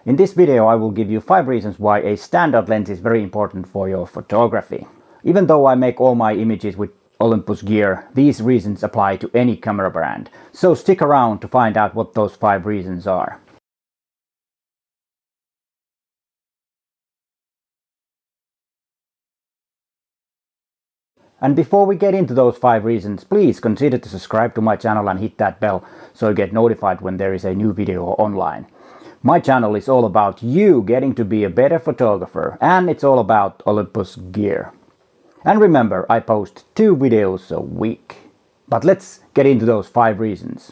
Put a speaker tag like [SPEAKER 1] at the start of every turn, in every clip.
[SPEAKER 1] In this video I will give you 5 reasons why a standard lens is very important for your photography. Even though I make all my images with Olympus gear, these reasons apply to any camera brand. So stick around to find out what those 5 reasons are. And before we get into those 5 reasons, please consider to subscribe to my channel and hit that bell so you get notified when there is a new video online. My channel is all about you getting to be a better photographer, and it's all about Olympus gear. And remember, I post 2 videos a week. But let's get into those 5 reasons.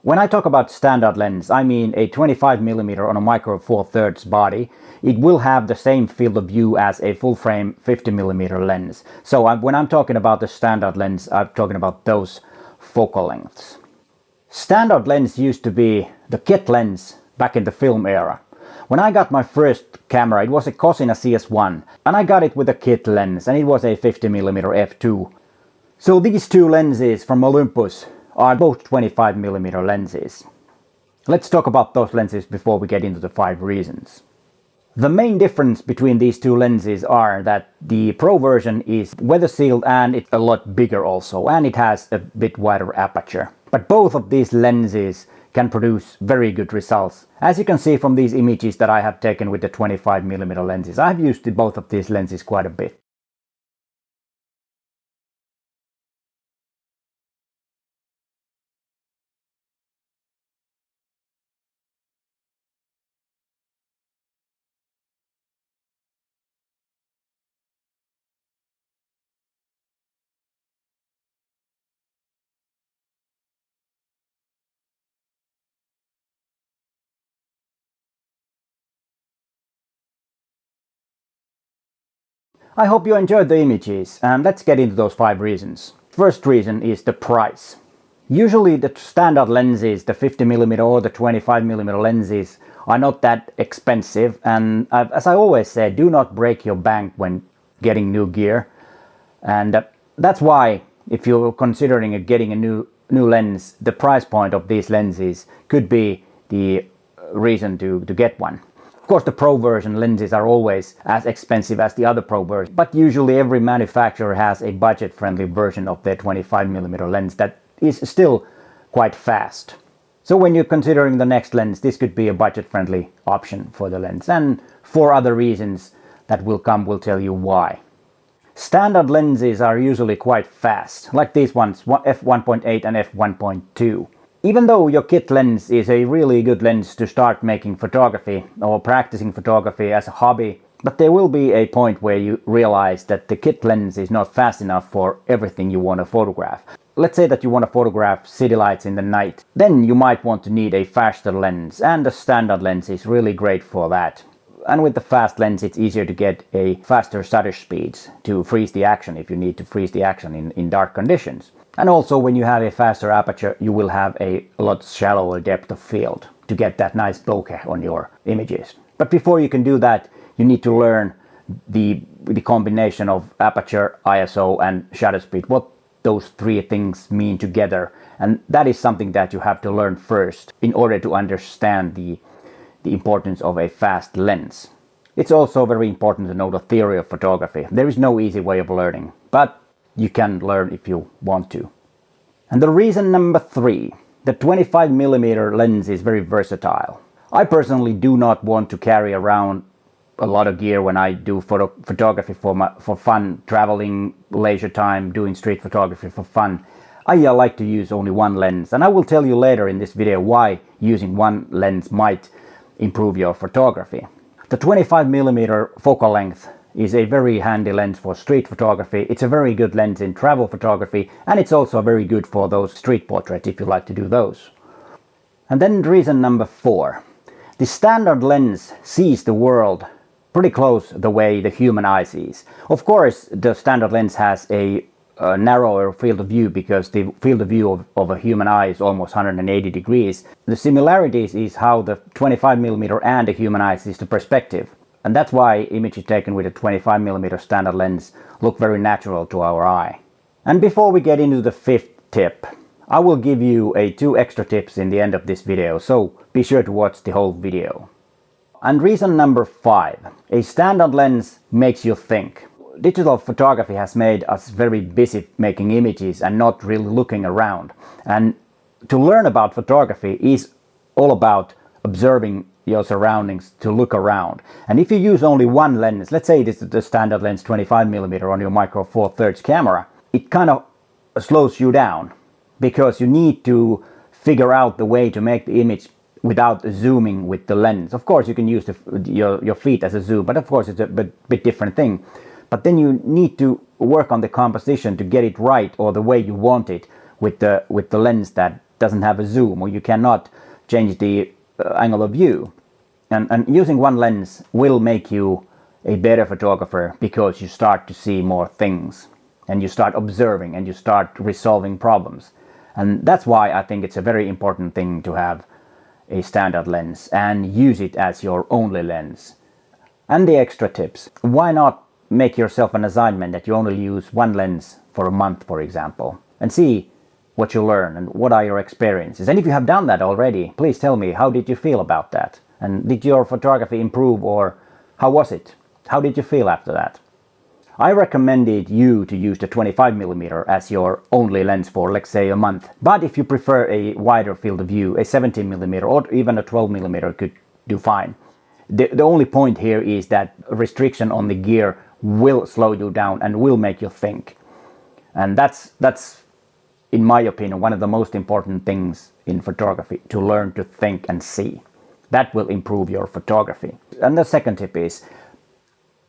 [SPEAKER 1] When I talk about standard lens, I mean a 25mm on a micro 4/3 body. It will have the same field of view as a full-frame 50mm lens. So when I'm talking about the standard lens, I'm talking about those focal lengths. Standard lens used to be the kit lens back in the film era. When I got my first camera, it was a Cosina CS1, and I got it with a kit lens, and it was a 50mm f2. So these 2 lenses from Olympus are both 25mm lenses. Let's talk about those lenses before we get into the 5 reasons. The main difference between these 2 lenses are that the Pro version is weather sealed and it's a lot bigger also, and it has a bit wider aperture. But both of these lenses can produce very good results. As you can see from these images that I have taken with the 25mm lenses, I have used both of these lenses quite a bit. I hope you enjoyed the images, and let's get into those 5 reasons. First reason is the price. Usually the standard lenses, the 50mm or the 25mm lenses, are not that expensive, and as I always say, do not break your bank when getting new gear. And that's why, if you're considering getting a new lens, the price point of these lenses could be the reason to get one. Of course, the Pro version lenses are always as expensive as the other Pro version, but usually every manufacturer has a budget-friendly version of their 25mm lens that is still quite fast. So when you're considering the next lens, this could be a budget-friendly option for the lens, and 4 other reasons that will tell you why. Standard lenses are usually quite fast, like these ones, f1.8 and f1.2. Even though your kit lens is a really good lens to start making photography or practicing photography as a hobby, but there will be a point where you realize that the kit lens is not fast enough for everything you want to photograph. Let's say that you want to photograph city lights in the night. Then you might want to need a faster lens, and the standard lens is really great for that. And with the fast lens, it's easier to get a faster shutter speeds to freeze the action if you need to freeze the action in dark conditions. And also, when you have a faster aperture, you will have a lot shallower depth of field to get that nice bokeh on your images. But before you can do that, you need to learn the combination of aperture, ISO and shutter speed, what those 3 things mean together. And that is something that you have to learn first in order to understand the importance of a fast lens. It's also very important to know the theory of photography. There is no easy way of learning, but you can learn if you want to. And the reason number 3, the 25mm lens is very versatile. I personally do not want to carry around a lot of gear when I do photography for fun, traveling, leisure time, doing street photography for fun. I like to use only 1 lens, and I will tell you later in this video why using 1 lens might improve your photography. The 25mm focal length is a very handy lens for street photography. It's a very good lens in travel photography, and it's also very good for those street portraits if you like to do those. And then reason number 4. The standard lens sees the world pretty close the way the human eye sees. Of course, the standard lens has a narrower field of view because the field of view of a human eye is almost 180 degrees. The similarities is how the 25mm and the human eye sees the perspective. And that's why images taken with a 25mm standard lens look very natural to our eye. And before we get into the 5th tip, I will give you 2 extra tips in the end of this video, so be sure to watch the whole video. And reason number 5, a standard lens makes you think. Digital photography has made us very busy making images and not really looking around. And to learn about photography is all about observing your surroundings, to look around. And if you use only one lens, let's say this is the standard lens 25mm on your Micro Four Thirds camera, it kind of slows you down because you need to figure out the way to make the image without zooming with the lens. Of course you can use your feet as a zoom, but of course it's a bit different thing. But then you need to work on the composition to get it right, or the way you want it with the lens that doesn't have a zoom, or you cannot change the angle of view. And using one lens will make you a better photographer because you start to see more things and you start observing and you start resolving problems. And that's why I think it's a very important thing to have a standard lens and use it as your only lens. And the extra tips. Why not make yourself an assignment that you only use one lens for a month, for example, and see what you learn and what are your experiences. And if you have done that already, please tell me, how did you feel about that? And did your photography improve, or how was it? How did you feel after that? I recommended you to use the 25mm as your only lens for, let's say, a month. But if you prefer a wider field of view, a 17mm or even a 12mm could do fine. The only point here is that restriction on the gear will slow you down and will make you think. And that's in my opinion, one of the most important things in photography, to learn to think and see. That will improve your photography. And the second tip is,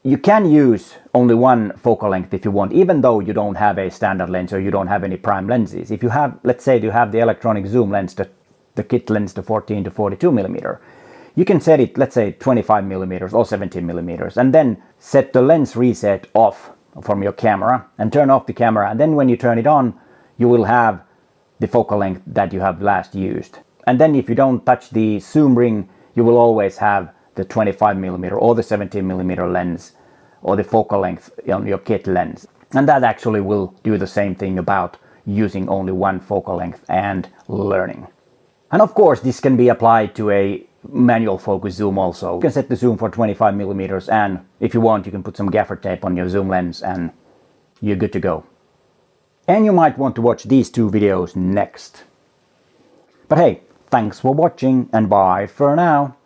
[SPEAKER 1] you can use only one focal length if you want, even though you don't have a standard lens or you don't have any prime lenses. If you have, let's say you have the electronic zoom lens, the kit lens, the 14 to 42mm, you can set it, let's say 25mm or 17mm, and then set the lens reset off from your camera and turn off the camera. And then when you turn it on, you will have the focal length that you have last used. And then if you don't touch the zoom ring, you will always have the 25mm or the 17mm lens or the focal length on your kit lens. And that actually will do the same thing about using only one focal length and learning. And of course this can be applied to a manual focus zoom also. You can set the zoom for 25mm, and if you want you can put some gaffer tape on your zoom lens and you're good to go. And you might want to watch these 2 videos next. But hey, thanks for watching and bye for now.